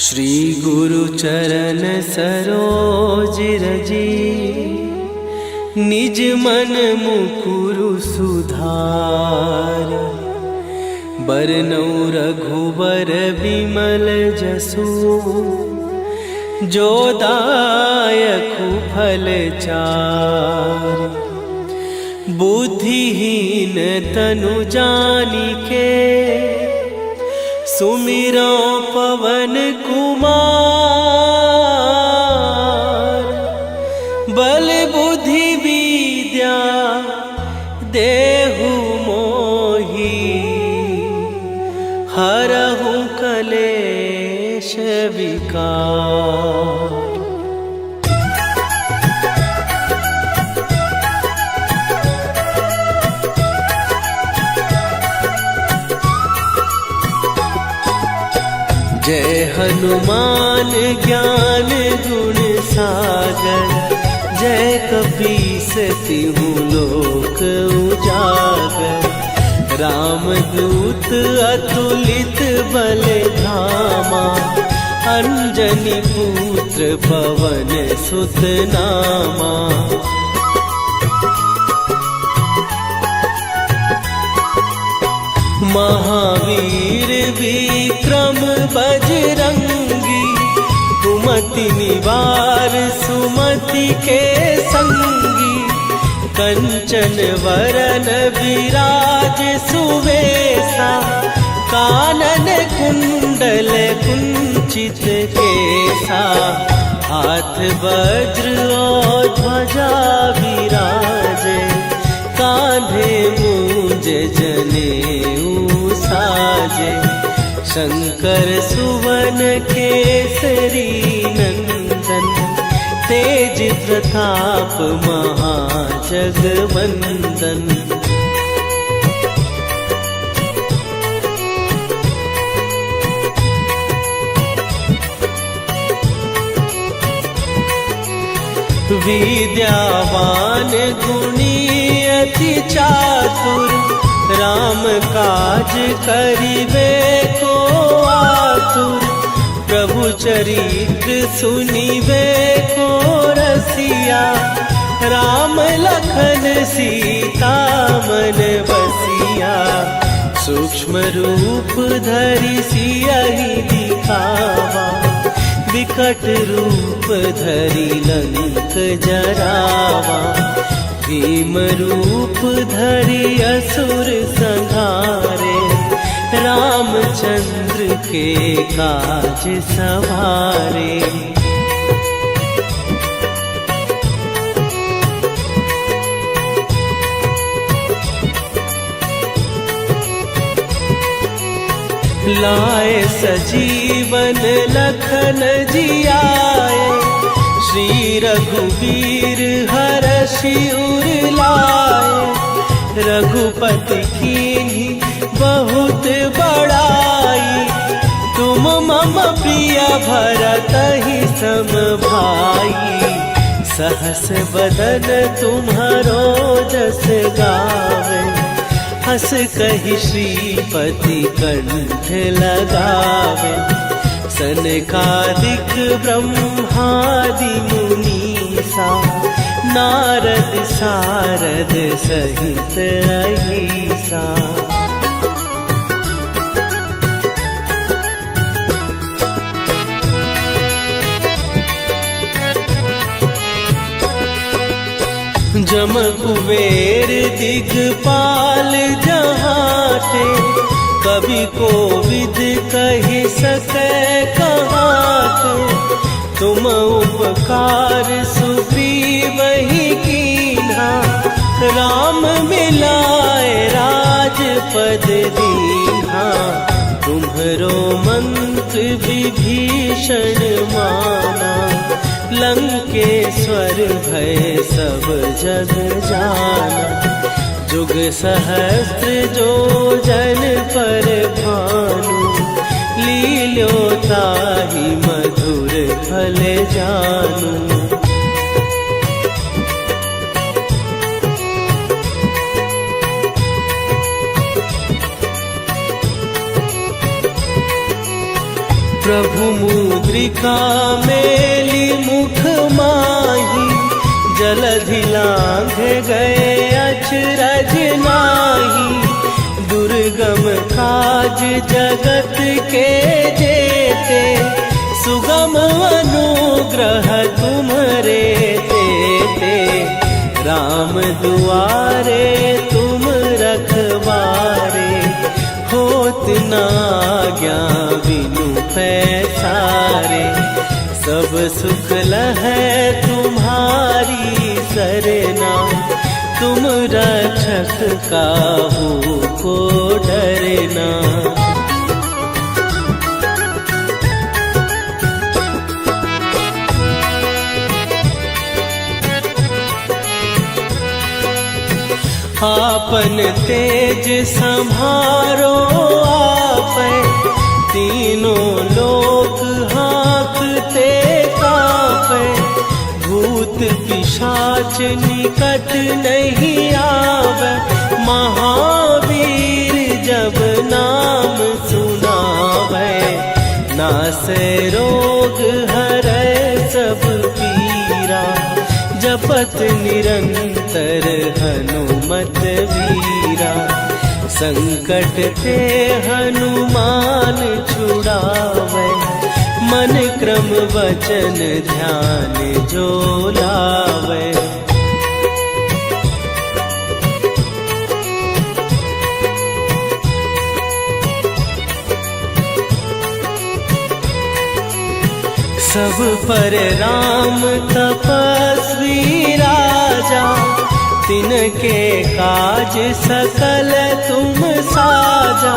श्री गुरु चरण सरोज रजी, निज मन मुकुरु सुधार। बरनौ रघुबर बिमल जसु, जो दायकु फल चार। बुद्धिहीन तनु जानिके, सुमिरो पवन कुमार। बल बुद्धि विद्या देहु मोहि, हरहु कलेश विकार। जय हनुमान ज्ञान गुण सागर, जय कपीस तिहु लोक उजागर। रामदूत अतुलित बल धामा, अंजनी पुत्र पवन सुत नामा। महावीर विक्रम बजरंगी, कुमति निवार सुमति के संगी। कंचन वरन विराज सुवेशा, कानन कुंडल कुंचित केसा। हाथ वज्र और ध्वजा विराजे, कांधे मूंज जनेऊ साजे। शंकर सुवन केसरी नंदन, तेज प्रताप महाजगवंदन। विद्यावान गुणी अति चातुर, राम काज करिबे को आतुर। प्रभु चरित्र सुनिबे को रसिया, राम लखन सीता मन बसिया। सूक्ष्म रूप धरि सियहि दिखावा, विकट रूप धरि लंक जरावा। भीम रूप धरि असुर संहारे, रामचंद्र के काज सवारे। लाए सजीवन लखन जियाए, श्री रघुवीर हरषि उर लाए। रघुपति कीन्ही बहुत बड़ाई, तुम मम प्रिय भरतहि सम भाई। सहस बदन तुम्हारो जस गावे, हस कहि श्रीपति कंठ लगावे। सनकादिक ब्रह्मादि मुनीसा, नारद सारद सहित अहिसा। जम कुबेर दिगपाल जहाते, कवि कोविद कहि सकै कहाते। तुम उपकार सुग्रीवहि कीन्हा, राम मिलाए राजपद दीन्हा। तुम्हरो मंत्र विभीषण माना, लंकेश्वर भय सब जग जाना। जुग सहस्त्र जो जन पर भानु, लील्यो ताहि मधुर फल जानू। प्रभु मुद्रिका मेली मुख माही, जलधि लांघ गए अचरज नाही। दुर्गम काज जगत के जेते, सुगम अनुग्रह तुम्हरे देते। राम दुआरे तुम रखवारे, होत न आज्ञा बिनु पैसारे। सब सुख लहै तुम्हारी सरना, तुम रक्षक काहू को डरना। आपन तेज संभारो आपै, तीनों लोक हाँकते कापै। भूत पिशाच निकट नहीं आवे, महावीर जब नाम सुनावे। नासै रोग हरै सब पीरा, जपत निरंतर हनुमत वीरा। संकट ते हनुमान छुड़ावे, मन क्रम वचन ध्यान जो लावे। सब पर राम तपस्वी राजा, तिनके काज सकल तुम साजा।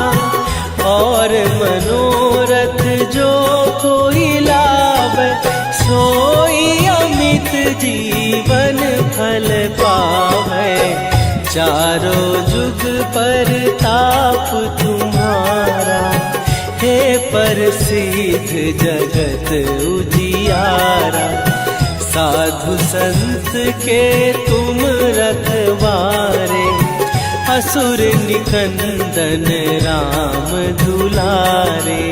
और मनोरथ जो कोई लावे, सोई अमित जीवन फल पावे। चारों जुग पर ताप तुम्हारा, हे प्रसिद्ध जगत उजियारा। साधु संत के तुम रखवारे, असुर निकंदन राम दुलारे।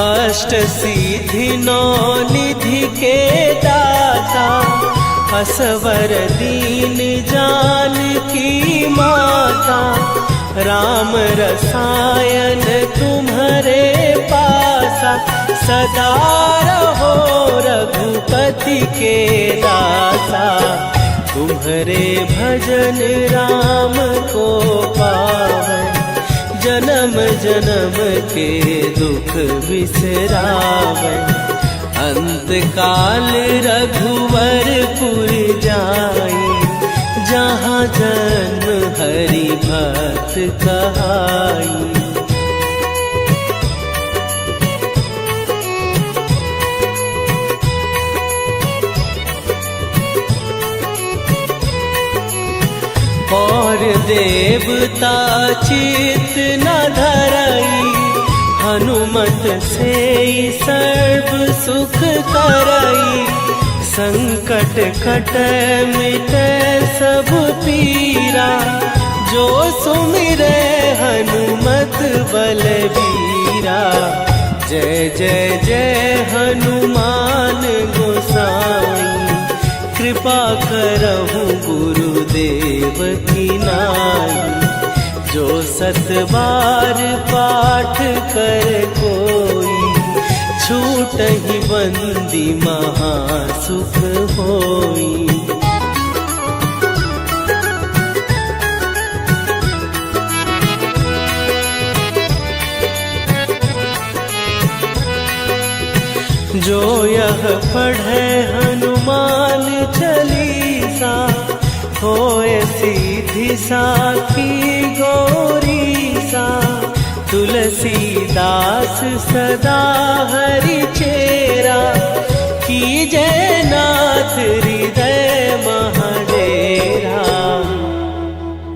अष्ट सिद्धि नौ निधि के दाता, असवर दीन जानकी माता। राम रसायन तुम्हारे पासा, सदा रहो रघुपति के दासा। तुम्हारे भजन राम को पावे, जन्म जन्म के दुख बिसरावे। अंत काल रघुवरपुर जाई, जहाँ जन्म हरि भक्त कहाई। और देवता चित न धरई, हनुमत से सर्व सुख करई। संकट कटै मिटै सब पीरा, जो सुमिरै हनुमत बलबीरा। जय जय जय हनुमान गोसाई, कृपा करहु गुरुदेव की नाई। जो सत बार पाठ कर कोई, छूटहि बंदी महासुख होई। जो यह पढ़े हनुमान चालीसा, होए सीधी साखी गौरीसा। तुलसीदास सदा हरि चेरा, कीजय नाथ हृदय महाडेरा।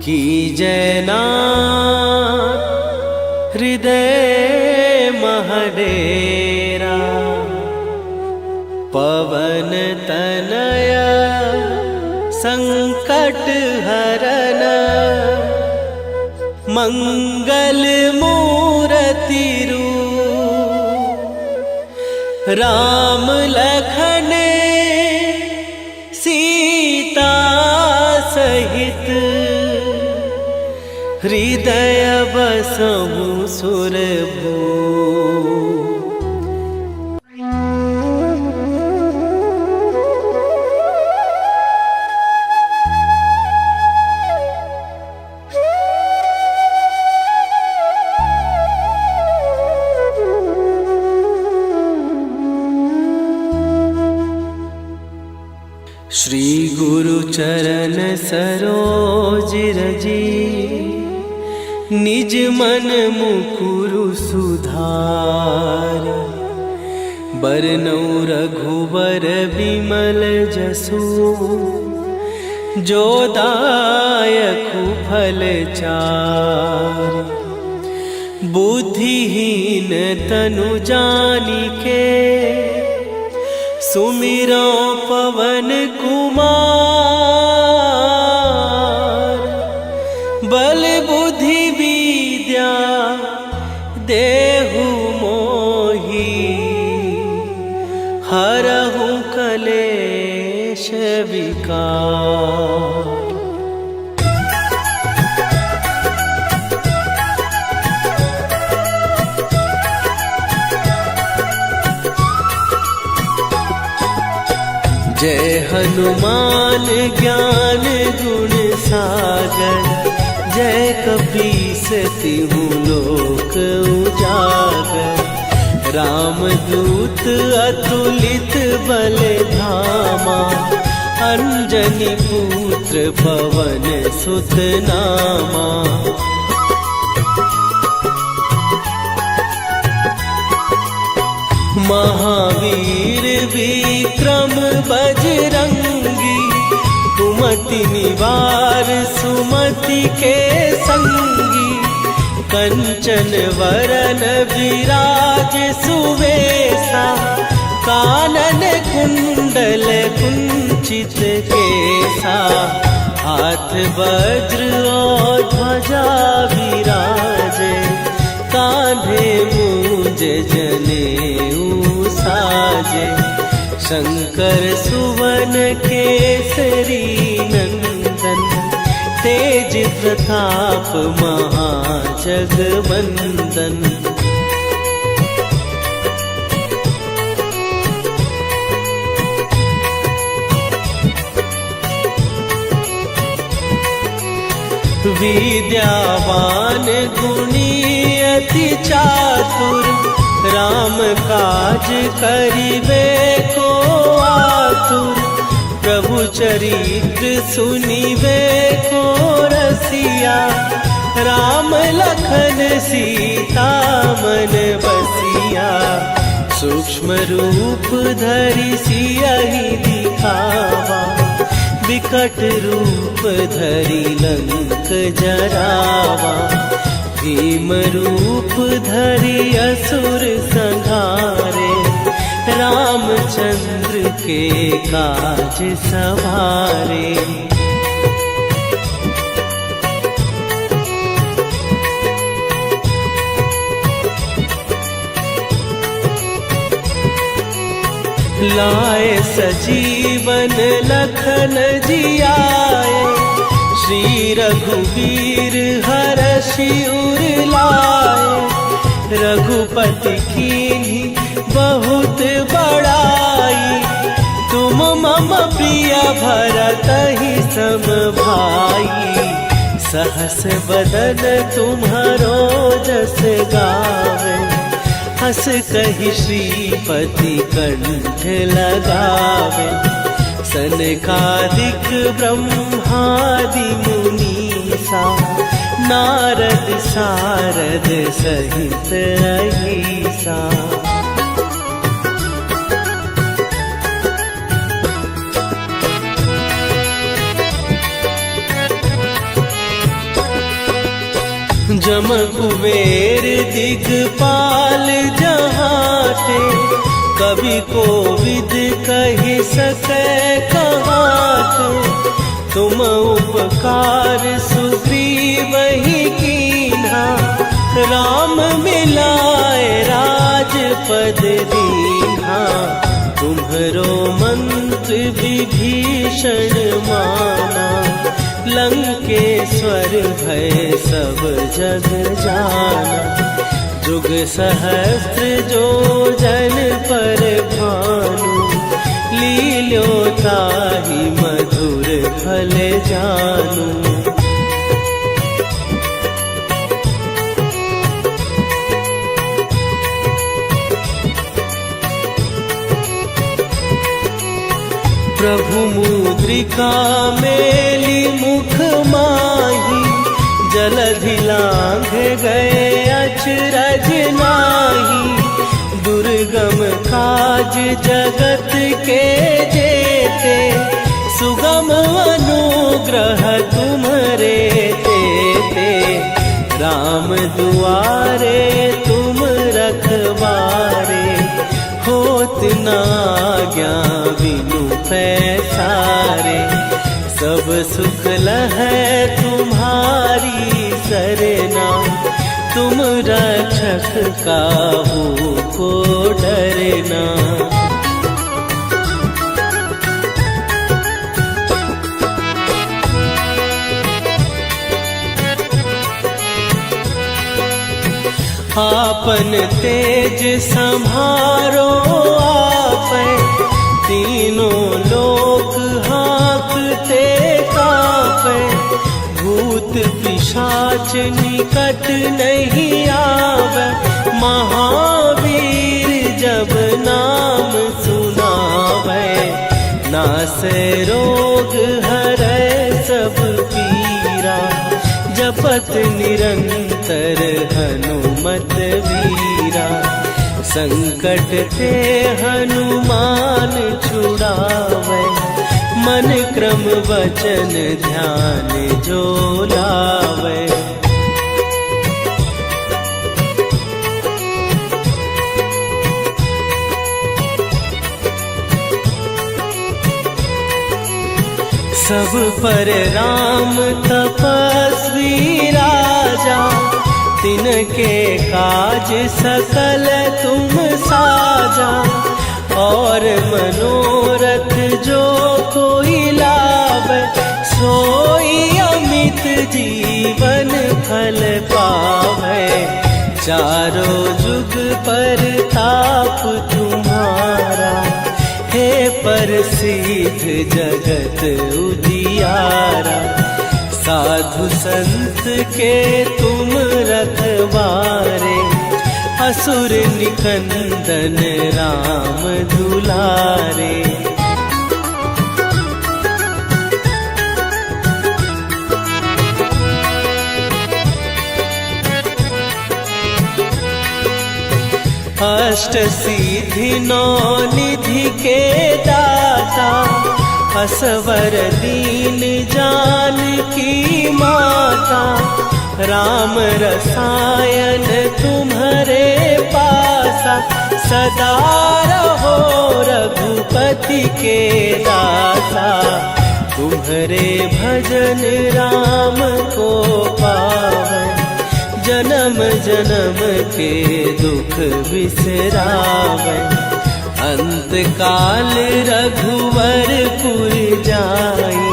कीजय नाथ हृदय महाडेरा। पवन तनया संकट हरन मंगल मूर्ति रूप राम लखन सीता सहित हृदय बसहु सुरभू। श्री गुरु चरण सरोज रजी निज मन मुकुरु सुधार। बरनउँ रघुबर बिमल जसु जो दायकु फल चार। बुद्धिहीन तनु जानिके सुमिरो पवन कुमार। बल बुद्धि विद्या देहु मोहि हरहु कलेश विकार। जय हनुमान ज्ञान गुण सागर। जय कपीस तिहु लोक उजागर। रामदूत अतुलित बल धामा। अंजनी पुत्र पवन सुत नामा। महावीर विक्रम बजरंगी। कुमति निवार सुमति के संगी। कंचन वरन विराज सुवेशा। कानन कुंडल कुंचित केसा। हाथ वज्र और ध्वजा विराजे। कांधे मूंज जनेऊ साजे। शंकर सुवन केसरी नंदन। तेज प्रताप महाजगवंदन। विद्यावान गुणी अति चातुर। राम काज करिबे को आतुर। प्रभु चरित्र सुनिबे को रसिया। राम लखन सीता मन बसिया। सूक्ष्म रूप धरि सियहि दिखावा। विकट रूप धरि लंक जरावा। भीम रूप धरि असुर संहारे। रामचंद्र के काज सवारे। लाए सजीवन लखन जियाए। श्री रघुवीर हरषि उर लाए। रघुपति कीन्ही बहुत बड़ाई। तुम मम प्रिय भरतहि सम भाई। सहस बदन तुम्हरो जस गावे। हस कहि श्रीपति कंठ लगावे। सनकादिक ब्रह्मादि मुनीसा। नारद सारद सहित अहिसा। जम कुबेर दिगपाल जहाँ थे, कवि कोविद कहि सकै कहात। तुम उपकार सुग्रीव ही कीन्हा, राम मिलाए राजपद दीन्हा। तुम्हरो मंत्र विभीषण माना, लंकेश्वर भय सब जग जाना। जुग सहस्त्र जो जन पर भानु, लील्यो ताहि मधुर फल जानू। प्रभु मुद्रिका मेली मुख माही, जलधि लांघ गए अचरज नाही। दुर्गम काज जगत के जेते, सुगम अनुग्रह तुम्हरे तेते। राम दुआरे तुम रखवारे, होत न आज्ञा बिनु पैसारे। सब सुख लहै तुम्हारी सरना, तुम रक्षक काहू को डरना। आपन तेज सम्हारो आपै, तीनों लोक हाँकते कापै। भूत पिशाच निकट नहीं आवे, महावीर जब नाम सुनावे। नासै रोग हरै सब पीरा, जपत निरंतर हनुमत वीरा। संकट ते हनुमान छुड़ावे, मन क्रम वचन ध्यान जो लावे। सब पर राम तपस्वी राजा, तिनके काज सकल तुम साजा। और मनोरथ जो कोई लावे, सोई अमित जीवन फल पावे। चारों जुग पर ताप तुम्हारा, हे प्रसिद्ध जगत उजियारा। साधु संत के तुम रखवारे, असुर निकंदन राम दुलारे। अष्ट सिद्धि नौ निधि के दाता, असवर दीन जानकी माता। राम रसायन तुम्हारे पासा, सदा रहो रघुपति के दासा। तुम्हारे भजन राम को पावे, जन्म जन्म के दुख बिसरावे। अंत काल रघुवरपुर जाई,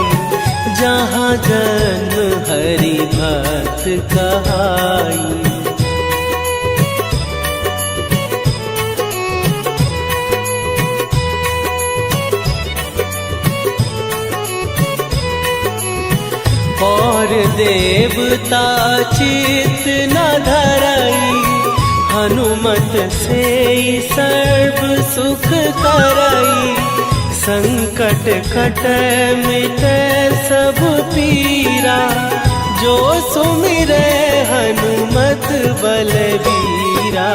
जहाँ जन्म हरि भक्त कहाई। और देवता चित न धरई, हनुमत से सर्व सुख करई। संकट कटै मिटै सब पीरा, जो सुमिरै हनुमत बलबीरा।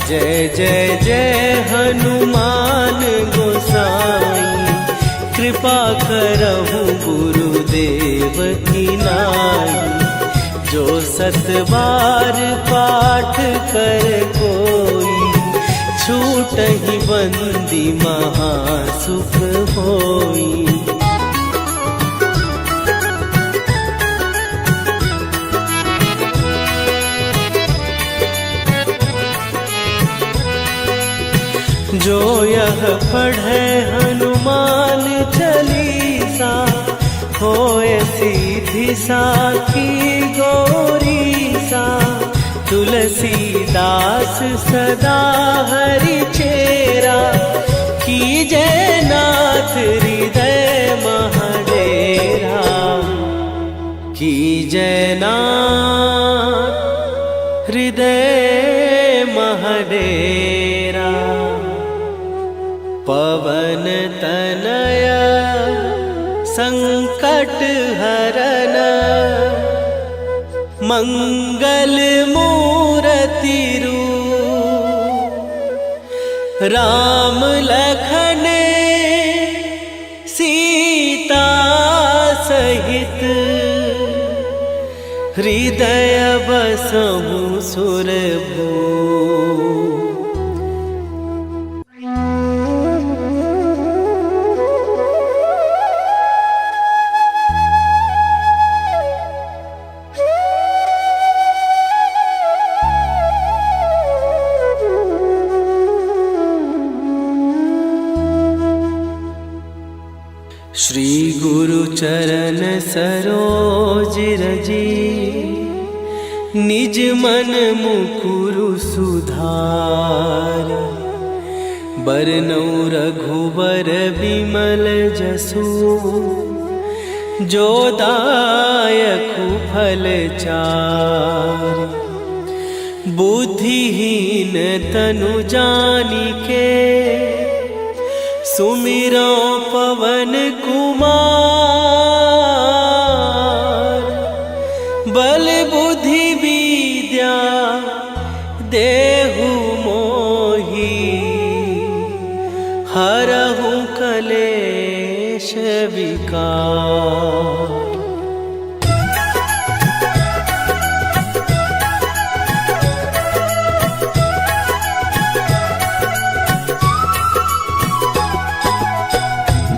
जय जय जय हनुमान गोसाई, कृपा करहु गुरुदेव की नाई। जो 7 बार पाठ कर कोई, छूट ही बंदी महासुख होई। जो यह पढ़े हनुमान चालीसा, होए सीधी साखी गौरी सा। तुलसीदास सदा हरि चेरा, कीजय नाथ हृदय महडेरा। कीजय नाथ हृदय महडेरा। पवन तनय संकट हरन, मंगल मूर्ति रूप। राम लखन सीता सहित, हृदय बसहु सुरभूप। श्री गुरु चरण सरोज रजी, निज मन मुकुरु सुधार। बरनउँ रघुबर बिमल जसु, जो दायकु फल चार। बुद्धिहीन तनु जानिके, सुमिरो पवन कुमार। बल बुद्धि विद्या देहु मोहि, हरहु कलेश विकार।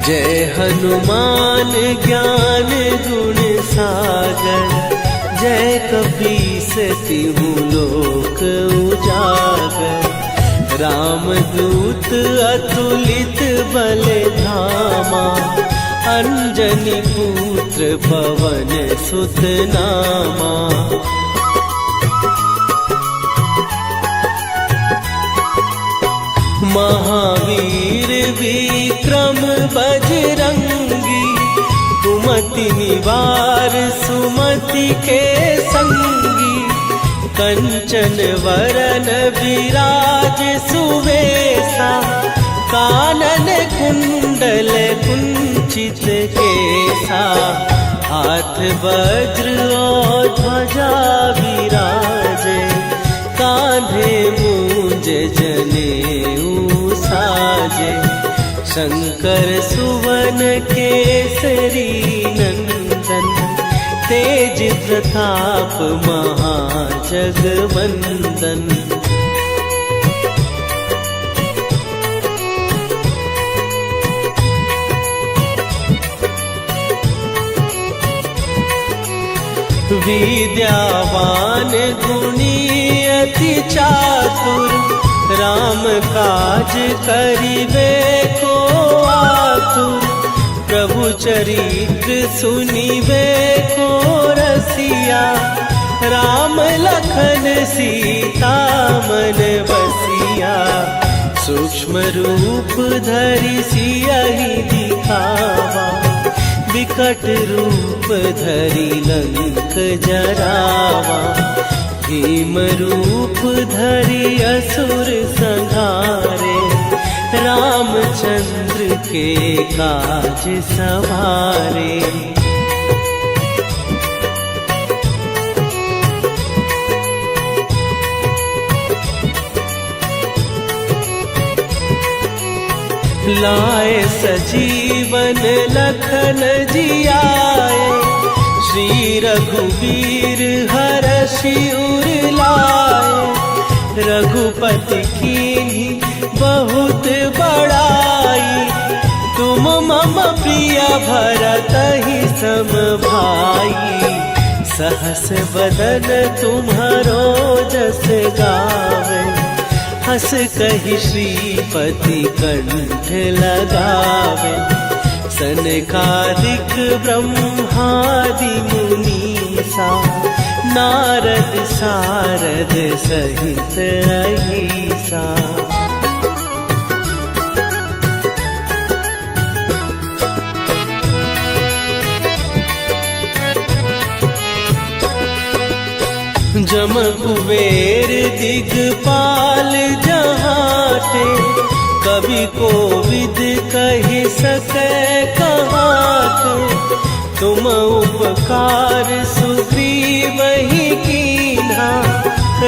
जय हनुमान ज्ञान गुण सागर, जय कपीस तिहु लोक उजागर। रामदूत अतुलित बल धामा, अंजनी पुत्र पवन सुत नामा। महावीर विक्रम बजरंगी, कुमति निवार सुमति के संगी। कंचन वरन विराज सुवेशा, कानन कुंडल कुंचित केसा। हाथ वज्र और ध्वजा विराजे, कांधे मूंज जनेऊ साजे। शंकर सुवन केसरी नंदन, तेज प्रताप महाजगवंदन। विद्यावान गुणी अति चातुर, राम काज करिबे को आतुर। प्रभु चरित्र सुनिबे को रसिया, राम लखन सीता मन बसिया। सूक्ष्म रूप धरि सियहि दिखावा, विकट रूप धरि लंक जरावा। भीम रूप धरि असुर संहारे, रामचंद्र के काज सवारे। लाए सजीवन लखन जियाए, श्री रघुवीर हरषि उर लाए, रघुपति कीन्ही बहुत बड़ाई। तुम मम प्रिय भरतहि सम भाई, सहस बदन तुम्हारो जस गावे। हस कहि श्रीपति कंठ लगावे, सनकादिक ब्रह्मादि मुनीसा, नारद सारद सहित अहिसा। जम कुबेर दिगपाल जहाते, कवि कोविद कहि सकै कहाते। तुम उपकार सुग्रीवहि कीन्हा,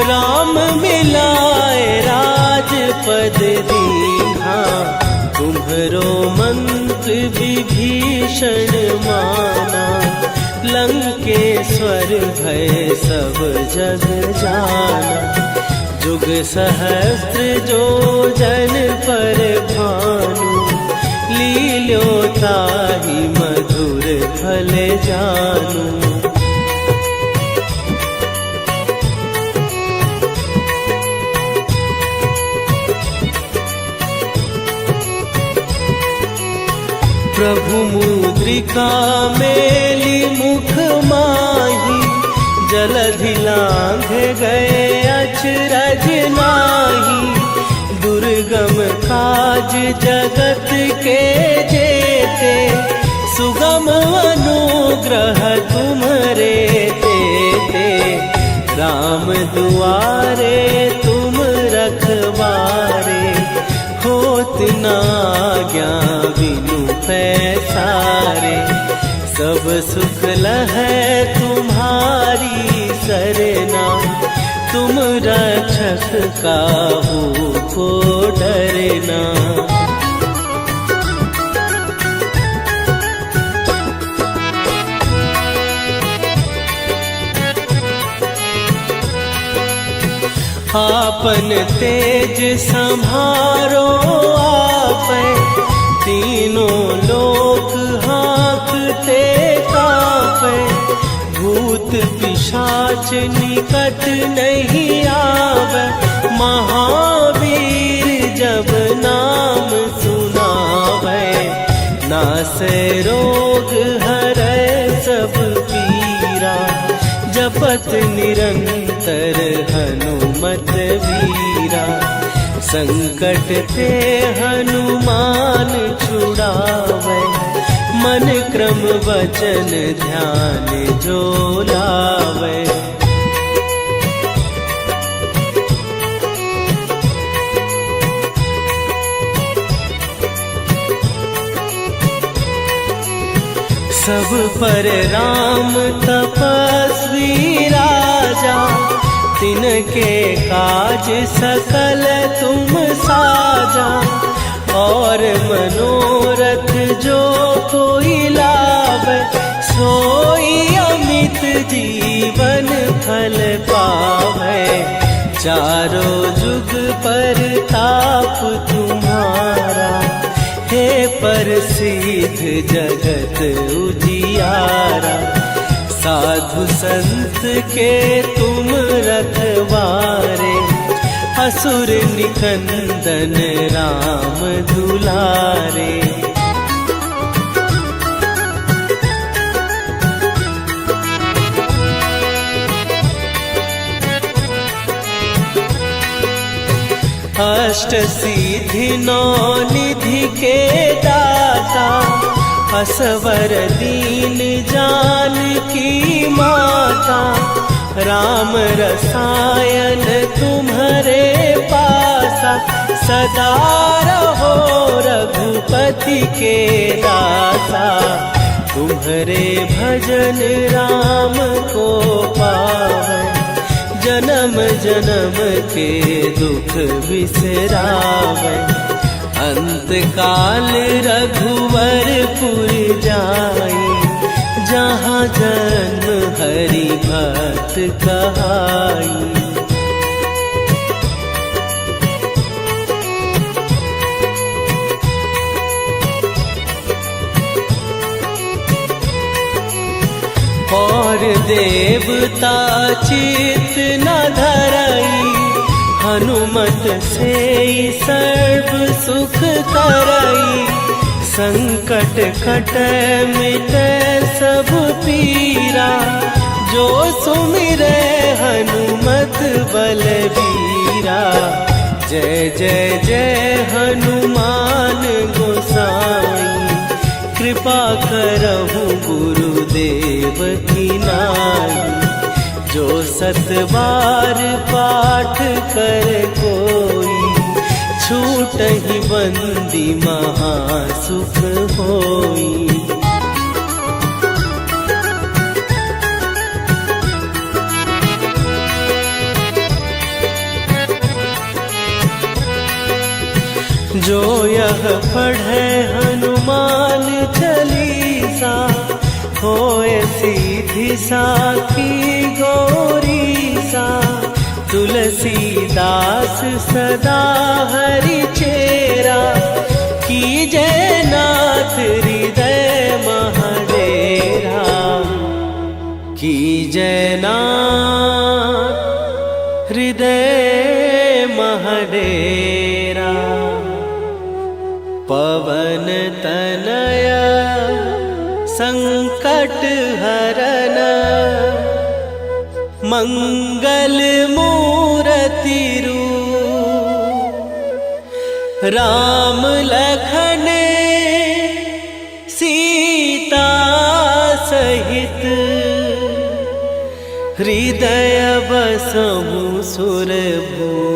राम मिलाए राजपद दीन्हा। तुम्हरो मंत्र विभीषण माना, लंकेश्वर भय सब जग जाना। जुग सहस्त्र जो जन पर भानु, लील्यो ताहि मधुर फल जानू। प्रभु मुद्रिका मेली मुख माही, जलधि लांघ गए अचरज नाही। दुर्गम काज जगत के जेते, सुगम अनुग्रह तुम्हरे तेते। राम दुआरे तुम रखवारे, होत न आज्ञा बिनु पैसारे। सब सुख लहै तुम्हारी सरना, तुम रक्षक काहू को डरना। आपन तेज संभारो आपै, तीनों लोक हाँकते कापै। भूत पिशाच निकट नहीं आवे, महावीर जब नाम सुनावे। नासै रोग हरै सब पीरा, जपत निरंतर हनुमत वीरा। संकट ते हनुमान छुड़ावे, मन क्रम वचन ध्यान जो लावे। सब पर राम तपस्वी राजा, तिनके काज सकल तुम साजा। और मनोरथ जो कोई लावे, सोई अमित जीवन फल पावे। चारों जुग पर ताप तुम्हारा, हे प्रसिद्ध जगत उजियारा। साधु संत के तुम रखवारे, असुर निकंदन राम दुलारे। अष्ट सिद्धि नौ निधि के दाता, असवर दीन जानकी माता। राम रसायन तुम्हारे पासा, सदा रहो रघुपति के दासा। तुम्हारे भजन राम को पावे, जन्म जन्म के दुख बिसरावे। अंत काल रघुवर पुर जाई, जहाँ जन्म हरि भक्त कहाई। और देवता चित न धरई, हनुमत से सर्व सुख करई। संकट कट मिटे सब पीरा, जो सुमिरे हनुमत बलबीरा। जय जय जय हनुमान गोसाई, कृपा करहु गुरुदेव की नाई। जो 7 बार पाठ कर कोई, छूटहि बंदी महासुख होई। जो यह पढ़े हनुमान चालीसा, होए सीधी साखी गौरीसा। तुलसीदास सदा हरि चेरा, कीजय नाथ हृदय महडेरा। कीजय नाथ हृदय महडेरा। पवन तनय संकट हरन, मंगल मूरति रूप। राम लखन सीता सहित, हृदय बसहु सुरभूप।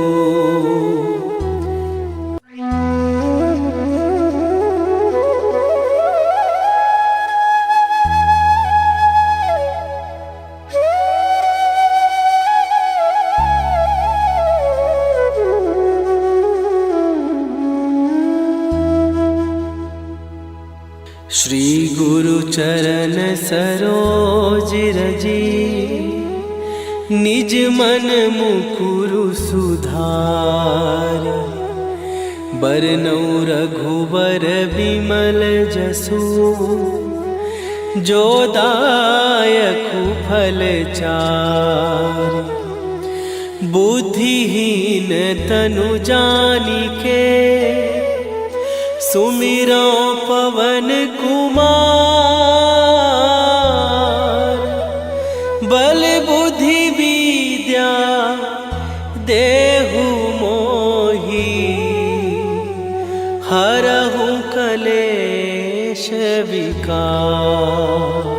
श्री गुरु चरण सरोज रजी, निज मन मुकुरु सुधार। बरनउँ रघुबर बिमल जसु, जो दायकु फल चारि। बुद्धिहीन तनु जानिके, सुमिरो पवन कुमार। बल बुद्धि विद्या देहु मोहि, हरहु कलेश विकार।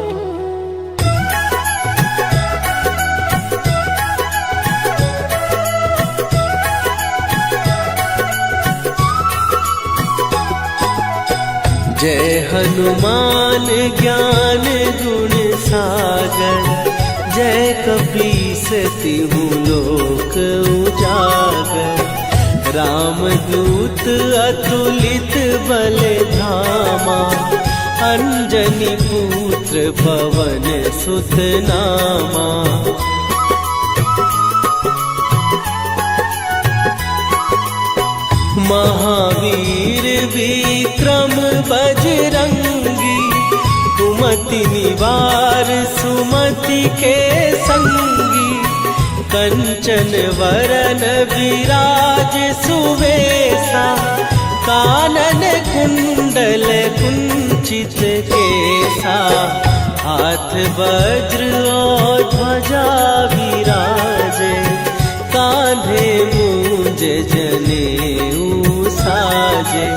जय हनुमान ज्ञान गुण सागर, जय कपीस तिहु लोक उजागर। रामदूत अतुलित बल धामा, अंजनी पुत्र पवन सुत नामा। महावीर विक्रम बजरंगी, कुमति निवार सुमति के संगी। कंचन वरन विराज सुवेशा, कानन कुंडल कुंचित केसा। हाथ वज्र और ध्वजा विराजे, कांधे मूंज जनेऊ साजे।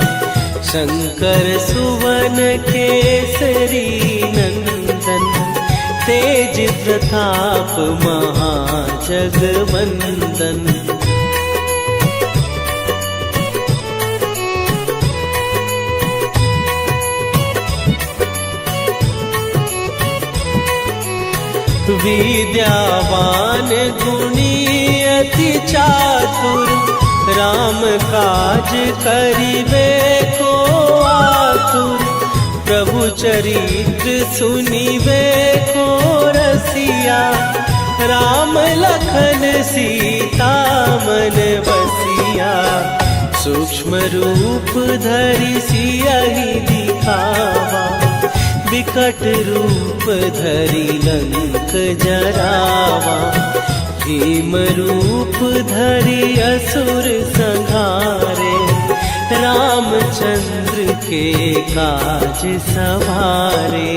शंकर सुवन केसरी नंदन, तेज प्रताप महाजगवंदन। विद्यावान गुणी अति चातुर, राम काज करिबे को आतुर। प्रभु चरित्र सुनिवे को रसिया, राम लखन सीता मन बसिया। सूक्ष्म रूप धरि सियहि दिखावा, विकट रूप धरि लंक जरावा। भीम रूप धरि असुर संहारे, रामचंद्र के काज सवारे।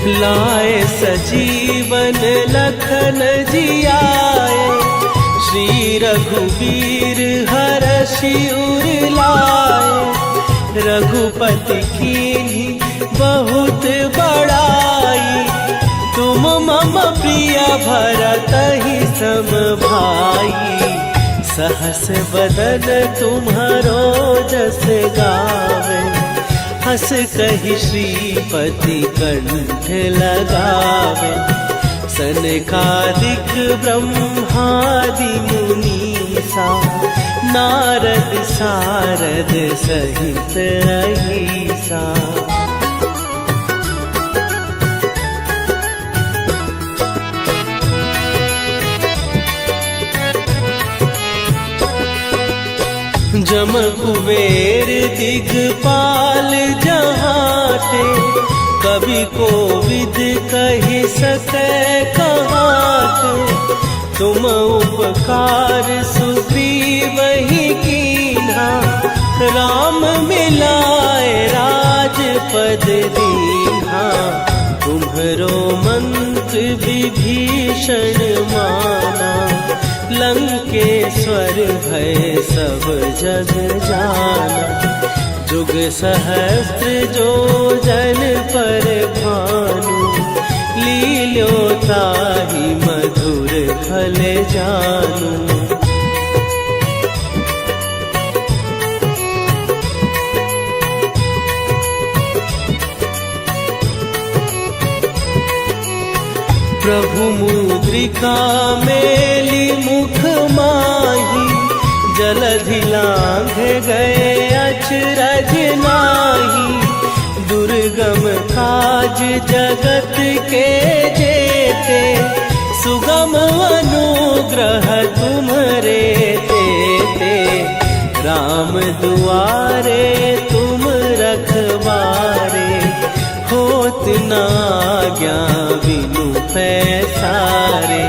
लाए सजीवन लखन जियाए, श्री रघुवीर हरषि उर लाए। रघुपति कीन्ही बहुत बड़ाई, तुम मम प्रिय भरतहि सम भाई। सहस बदन तुम्हारो जस गावे, हस कहि श्रीपति कंठ लगावे। सनकादिक ब्रह्मादि मुनीसा, नारद सारद सहित अहिसा। जम कुबेर दिगपाल जहाते, कवि कोविद कहि सकै कहाते। तुम उपकार सुग्रीवहि कीन्हा, राम मिलाए राजपद दीन्हा। तुम्हरो मंत्र विभीषण माना, लंकेश्वर भय सब जग जाना। जुग सहस्त्र जो जन पर भानु, लील्यो ताहि मधुर फल जानू। प्रभु मुद्रिका मेली मुख माही, जलधि लांघ गए अचरज नाही। दुर्गम काज जगत के जेते, सुगम अनुग्रह तुम्हरे तेते। राम दुआरे तुम रखवारे, होत न आज्ञा बिनु पैसारे।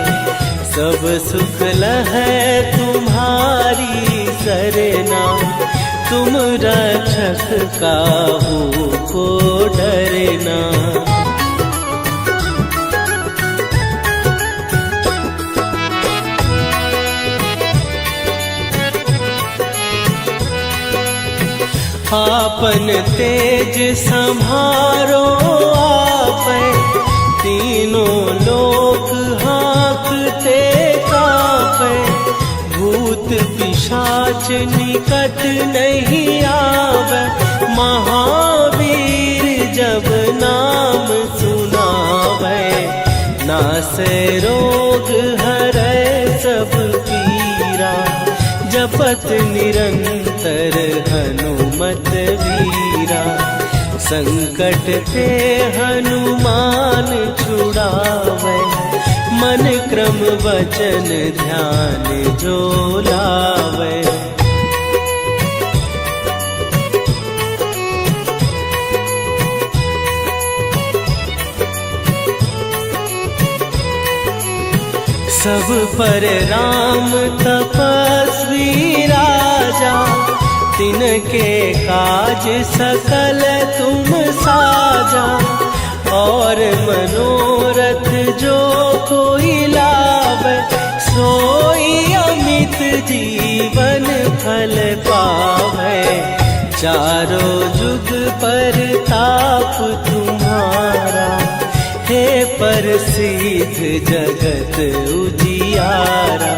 सब सुख लहै तुम्हारी सरना, तुम रक्षक काहू को डरना। आपन तेज संभारो आपै, तीनों लोक हाँकते कापै। भूत पिशाच निकट नहीं आवे, महावीर जब नाम सुनावे। नासै रोग हरै सब पीरा, जपत निरंतर हनुमत वीरा। संकट ते हनुमान छुड़ावे, मन क्रम वचन ध्यान जो लावे। सब पर राम तपस्वी राजा, तिनके काज सकल तुम साजा। और मनोरथ जो कोई लावे, सोई अमित जीवन फल पावे। चारों जुग पर ताप तुम्हारा, हे प्रसिद्ध जगत उजियारा।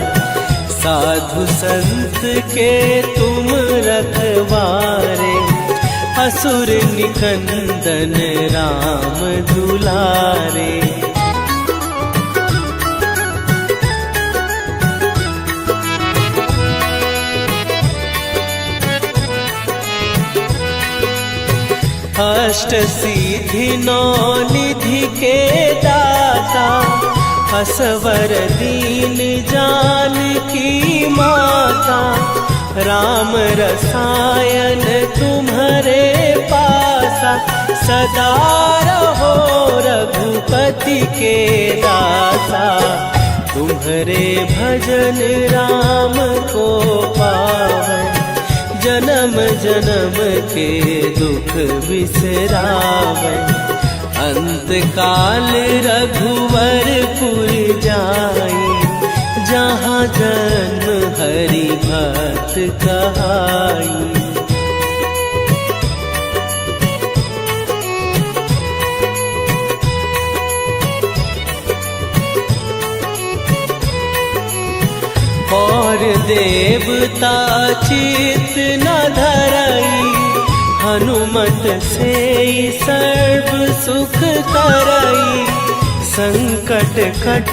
साधु संत के तुम रखवारे, असुर निकंदन राम दुलारे। अष्ट सिद्धि नौ निधि के दाता, असवर दीन जानकी माता, राम रसायन तुम्हारे पासा, सदा रहो रघुपति के दासा। तुम्हारे भजन राम को पावन, जन्म जन्म के दुख बिसरावन। अंत काल रघुवरपुर जाई, जहाँ जन्म हरि भक्त कहाई। और देवता चित न धरई, हनुमत से सर्व सुख करई। संकट कट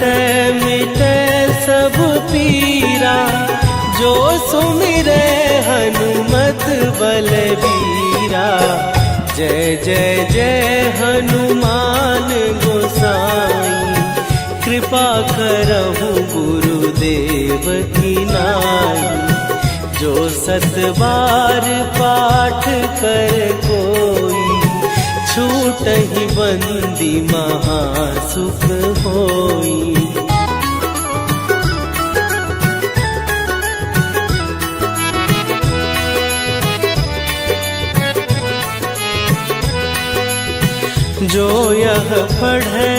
मिट सब पीरा, जो सुमिरे हनुमत बलबीरा। जय जय जय हनुमान गोसाई, कृपा करहु गुरुदेव की नाई। जो सत बार पाठ कर कोई, छूटहि बंदी महासुख होई। जो यह पढ़े